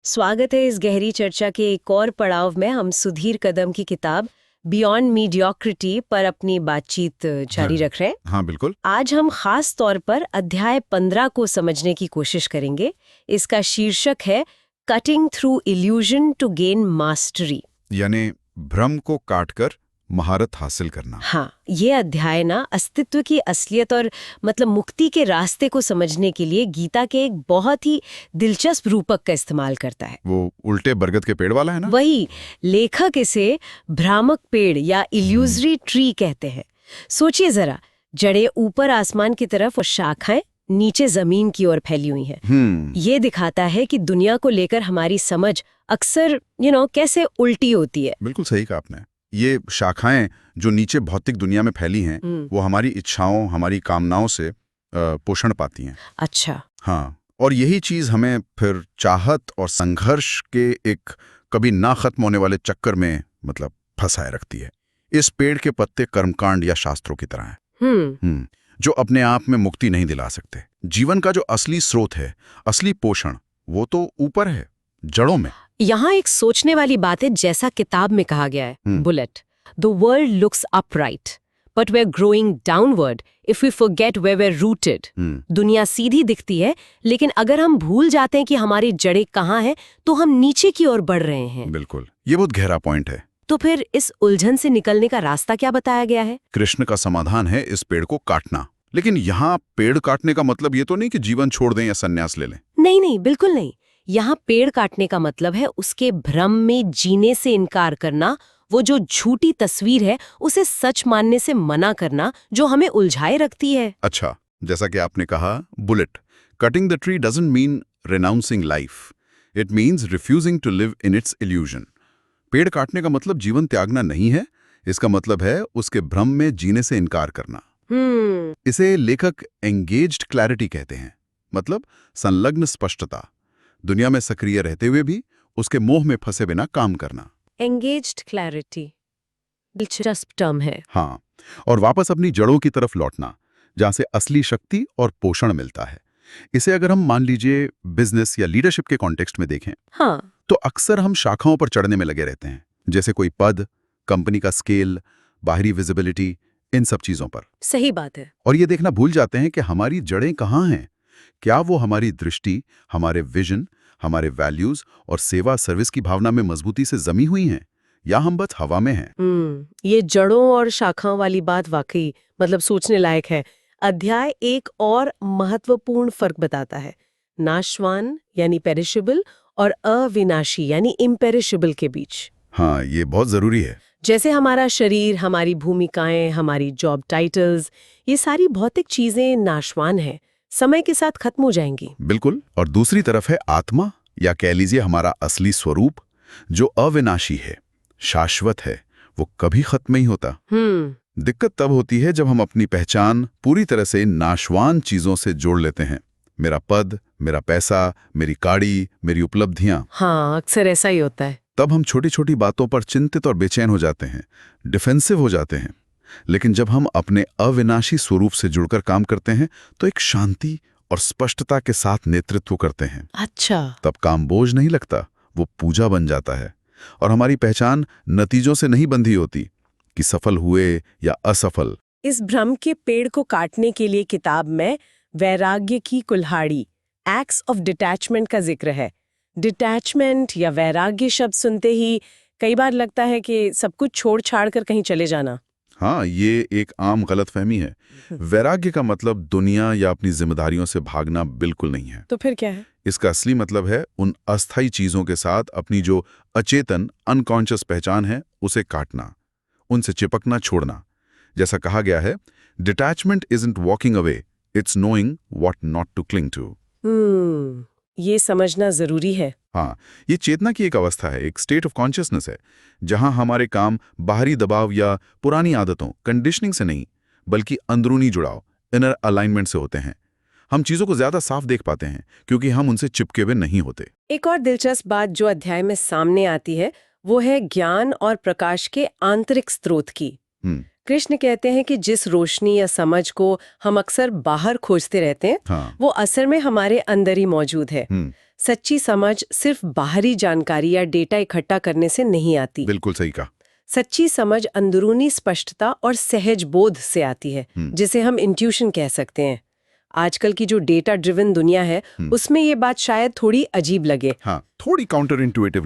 स्वागत है इस गहरी चर्चा के एक और पड़ाव में। हम सुधीर कदम की किताब बियॉन्ड मीडियोक्रिटी पर अपनी बातचीत जारी रख रहे हैं। हाँ बिल्कुल। आज हम खास तौर पर अध्याय 15 को समझने की कोशिश करेंगे। इसका शीर्षक है cutting through illusion to gain mastery, यानी भ्रम को काटकर महारत हासिल करना। हाँ, ये अध्याय ना अस्तित्व की असलियत और मुक्ति के रास्ते को समझने के लिए गीता के एक बहुत ही दिलचस्प रूपक का इस्तेमाल करता है। वो उल्टे बरगद के पेड़ वाला है ना? वही। लेखक इसे भ्रामक पेड़ या इल्यूजरी ट्री कहते हैं। सोचिए जरा, जड़ें ऊपर आसमान की तरफ और शाखाएं नीचे जमीन की ओर फैली हुई हैं। ये दिखाता है कि दुनिया को लेकर हमारी समझ अक्सर कैसे उल्टी होती है। बिल्कुल सही कहा आपने। ये शाखाएं जो नीचे भौतिक दुनिया में फैली हैं, वो हमारी इच्छाओं, हमारी कामनाओं से पोषण पाती हैं। अच्छा। हाँ, और यही चीज हमें फिर चाहत और संघर्ष के एक कभी ना खत्म होने वाले चक्कर में फंसाए रखती है। इस पेड़ के पत्ते कर्मकांड या शास्त्रों की तरह हैं, जो अपने आप में मुक्ति नहीं दिला सकते। जीवन का जो असली स्रोत है, असली पोषण, वो तो ऊपर है, जड़ों में। यहाँ एक सोचने वाली बात है, जैसा किताब में कहा गया है, bullet, the world looks upright but we are growing downward if we forget where we are rooted. दुनिया सीधी दिखती है, लेकिन अगर हम भूल जाते हैं कि हमारी जड़ें कहाँ हैं, तो हम नीचे की ओर बढ़ रहे हैं। बिल्कुल, ये बहुत गहरा पॉइंट है। तो फिर इस उलझन से निकलने का रास्ता क्या बताया गया है? कृष्ण का समाधान है इस पेड़ को काटना। लेकिन यहाँ पेड़ काटने का मतलब ये तो नहीं कि जीवन छोड़ दें या संन्यास ले लें। नहीं, बिल्कुल नहीं। यहाँ पेड़ काटने का मतलब है उसके भ्रम में जीने से इनकार करना, वो जो झूठी तस्वीर है उसे सच मानने से मना करना जो हमें उलझाए रखती है। अच्छा, जैसा कि आपने कहा, bullet, cutting the tree doesn't mean renouncing life, it means refusing to live in its illusion. पेड़ काटने का मतलब जीवन त्यागना नहीं है, इसका मतलब है उसके भ्रम में जीने से इनकार करना। इसे लेखक एंगेज्ड क्लैरिटी कहते हैं, मतलब संलग्न स्पष्टता। दुनिया में सक्रिय रहते हुए भी उसके मोह में फंसे बिना काम करना। एंगेज्ड क्लैरिटी, दिलचस्प टर्म है। हाँ, और वापस अपनी जड़ों की तरफ लौटना, जहां से असली शक्ति और पोषण मिलता है। इसे अगर हम मान लीजिए बिजनेस या लीडरशिप के कॉन्टेक्स्ट में देखें, हाँ, तो अक्सर हम शाखाओं पर चढ़ने में लगे रहते हैं, जैसे कोई पद, कंपनी का स्केल, बाहरी विजिबिलिटी, इन सब चीजों पर। सही बात है। और ये देखना भूल जाते हैं कि हमारी जड़ें कहाँ हैं। क्या वो हमारी दृष्टि, हमारे विजन, हमारे वैल्यूज और सेवा सर्विस की भावना में मजबूती से जमी हुई हैं, या हम बस हवा में हैं? ये जड़ों और शाखाओं वाली बात वाकई सोचने लायक है। अध्याय एक और महत्वपूर्ण फर्क बताता है, नाशवान यानी पेरिशेबल और अविनाशी यानी इम्पेरिशेबल के बीच। हाँ, ये बहुत जरूरी है। जैसे हमारा शरीर, हमारी भूमिकाएं, हमारी जॉब टाइटल्स, ये सारी भौतिक चीजें नाशवान हैं, समय के साथ खत्म हो जाएंगी। बिल्कुल। और दूसरी तरफ है आत्मा, या कह लीजिए हमारा असली स्वरूप, जो अविनाशी है, शाश्वत है, वो कभी खत्म नहीं होता। दिक्कत तब होती है जब हम अपनी पहचान पूरी तरह से नाशवान चीजों से जोड़ लेते हैं। मेरा पद, मेरा पैसा, मेरी गाड़ी, मेरी उपलब्धियां। हाँ, अक्सर ऐसा ही होता है। तब हम छोटी छोटी बातों पर चिंतित और बेचैन हो जाते हैं, डिफेंसिव हो जाते हैं। लेकिन जब हम अपने अविनाशी स्वरूप से जुड़कर काम करते हैं, तो एक शांति और स्पष्टता के साथ नेतृत्व करते हैं। अच्छा। तब काम बोझ नहीं लगता, वो पूजा बन जाता है। और हमारी पहचान नतीजों से नहीं बंधी होती कि सफल हुए या असफल। इस भ्रम के पेड़ को काटने के लिए किताब में वैराग्य की कुल्हाड़ी, एक्स ऑफ डिटैचमेंट का जिक्र है। डिटैचमेंट या वैराग्य शब्द सुनते ही कई बार लगता है कि सब कुछ छोड़ छाड़ कर कहीं चले जाना। हाँ, ये एक आम गलतफहमी है। वैराग्य का मतलब दुनिया या अपनी जिम्मेदारियों से भागना बिल्कुल नहीं है। तो फिर क्या है? इसका असली मतलब है उन अस्थायी चीजों के साथ अपनी जो अचेतन, अनकॉन्शियस पहचान है, उसे काटना, उनसे चिपकना छोड़ना। जैसा कहा गया है, detachment isn't walking away, it's knowing what not to cling to. ये समझना जरूरी है। हाँ, ये चेतना की एक अवस्था है, एक स्टेट ऑफ कॉन्शियसनेस है, जहां हमारे काम बाहरी दबाव या पुरानी आदतों, कंडीशनिंग से नहीं, बल्कि अंदरूनी जुड़ाव, इनर अलाइनमेंट से होते हैं। हम चीजों को ज्यादा साफ देख पाते हैं क्योंकि हम उनसे चिपके हुए नहीं होते। एक और दिलचस्प बात जो अध्याय में सामने आती है, वो है ज्ञान और प्रकाश के आंतरिक स्रोत की। कृष्ण कहते हैं कि जिस रोशनी या समझ को हम अक्सर बाहर खोजते रहते हैं, हाँ। वो असर में हमारे अंदर ही मौजूद है। सच्ची समझ सिर्फ बाहरी जानकारी या डेटा इकट्ठा करने से नहीं आती। बिल्कुल सही कहा। सच्ची समझ अंदरूनी स्पष्टता और सहज बोध से आती है, जिसे हम इंट्यूशन कह सकते हैं। आजकल की जो डेटा ड्रिवन दुनिया है, उसमें ये बात शायद थोड़ी अजीब लगे। हाँ, थोड़ी काउंटर इंट्यूटिव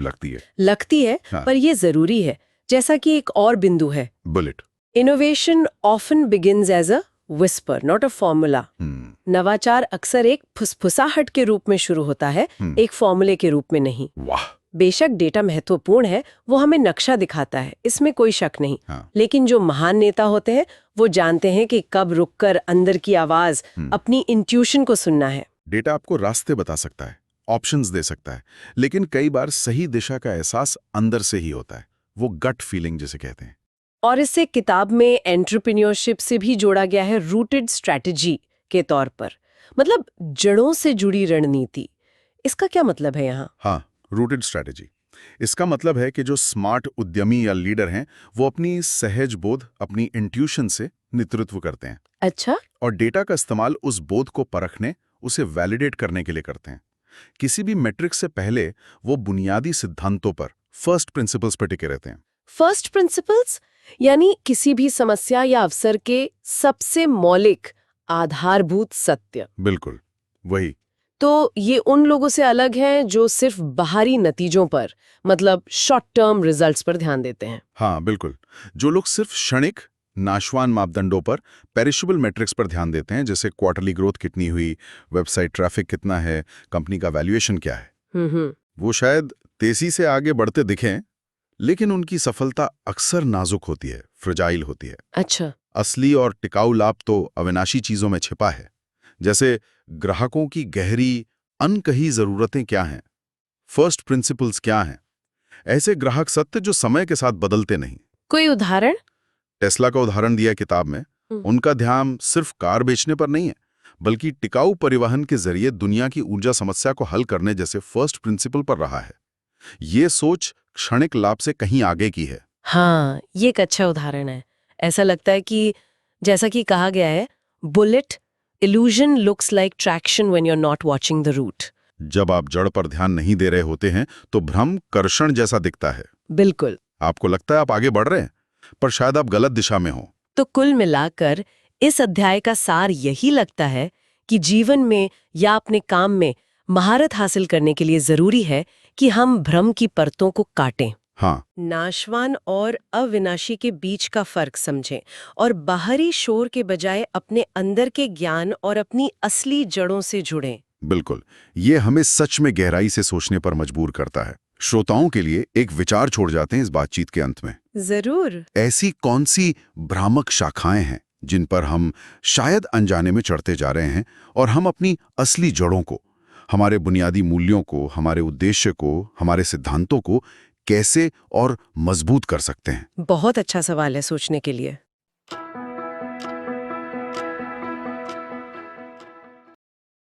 लगती है। हाँ। पर ये जरूरी है। जैसा कि एक और बिंदु है, bullet. Innovation often begins as a whisper, not a formula. नवाचार अक्सर एक फुसफुसाहट के रूप में शुरू होता है, एक फॉर्मूले के रूप में नहीं। वाह। बेशक डेटा महत्वपूर्ण है, वो हमें नक्शा दिखाता है, इसमें कोई शक नहीं। हाँ। लेकिन जो महान नेता होते हैं, वो जानते हैं कि कब रुककर अंदर की आवाज, अपनी इंट्यूशन को सुनना है। डेटा आपको रास्ते बता सकता है, ऑप्शंस दे सकता है, लेकिन कई बार सही दिशा का एहसास अंदर से ही होता है, वो गट फीलिंग जिसे कहते हैं। और इसे किताब में एंटरप्रेन्योरशिप से भी जोड़ा गया है, रूटेड स्ट्रैटेजी के तौर पर, मतलब जड़ों से जुड़ी रणनीति। इसका क्या मतलब है यहाँ? हाँ, रूटेड स्ट्रैटेजी। इसका मतलब है कि जो स्मार्ट उद्यमी या लीडर हैं, वो अपनी सहज बोध, अपनी इंट्यूशन से नेतृत्व करते हैं। अच्छा। और डेटा का इस्तेमाल उस बोध को परखने, उसे वैलिडेट करने के लिए करते हैं। किसी भी मैट्रिक्स से पहले वो बुनियादी सिद्धांतों पर, फर्स्ट प्रिंसिपल्स पर टिके रहते हैं। फर्स्ट प्रिंसिपल्स यानी किसी भी समस्या या अवसर के सबसे मौलिक आधारभूत सत्य। बिल्कुल वही। तो ये उन लोगों से अलग हैं जो सिर्फ बाहरी नतीजों पर, मतलब शॉर्ट टर्म रिजल्ट्स पर ध्यान देते हैं। हाँ बिल्कुल, जो लोग सिर्फ क्षणिक नाशवान मापदंडों पर, पेरिशेबल मैट्रिक्स पर ध्यान देते हैं, जैसे क्वार्टरली ग्रोथ कितनी हुई, वेबसाइट ट्रैफिक कितना है, कंपनी का वैल्यूएशन क्या है, वो शायद तेजी से आगे बढ़ते दिखें, लेकिन उनकी सफलता अक्सर नाजुक होती है, फ्रजाइल होती है। अच्छा। असली और टिकाऊ लाभ तो अविनाशी चीजों में छिपा है, जैसे ग्राहकों की गहरी अनकही जरूरतें क्या हैं, फर्स्ट प्रिंसिपल्स क्या हैं, ऐसे ग्राहक सत्य जो समय के साथ बदलते नहीं। कोई उदाहरण? टेस्ला का उदाहरण दिया किताब में। उनका ध्यान सिर्फ कार बेचने पर नहीं है, बल्कि टिकाऊ परिवहन के जरिए दुनिया की ऊर्जा समस्या को हल करने जैसे फर्स्ट प्रिंसिपल पर रहा है। ये सोच क्षणिक लाभ से कहीं आगे की है। हाँ, ये एक अच्छा उदाहरण है। ऐसा लगता है कि जैसा कि कहा गया है, bullet illusion looks like traction when you're not watching the route. जब आप जड़ पर ध्यान नहीं दे रहे होते हैं तो भ्रम कर्षण जैसा दिखता है। बिल्कुल। आपको लगता है आप आगे बढ़ रहे हैं, पर शायद आप गलत दिशा में हो। तो कुल मिलाकर इस अध्याय का सार यही लगता है कि जीवन में या अपने काम में महारत हासिल करने के लिए जरूरी है कि हम भ्रम की परतों को काटें। हाँ, नाशवान और अविनाशी के बीच का फर्क समझें और बाहरी शोर के बजाय अपने अंदर के ज्ञान और अपनी असली जड़ों से जुड़ें। बिल्कुल, ये हमें सच में गहराई से सोचने पर मजबूर करता है। श्रोताओं के लिए एक विचार छोड़ जाते हैं इस बातचीत के अंत में। जरूर। ऐसी कौन सी भ्रामक शाखाएं हैं जिन पर हम शायद अनजाने में चढ़ते जा रहे हैं, और हम अपनी असली जड़ों को, हमारे बुनियादी मूल्यों को, हमारे उद्देश्य को, हमारे सिद्धांतों को कैसे और मजबूत कर सकते हैं? बहुत अच्छा सवाल है सोचने के लिए।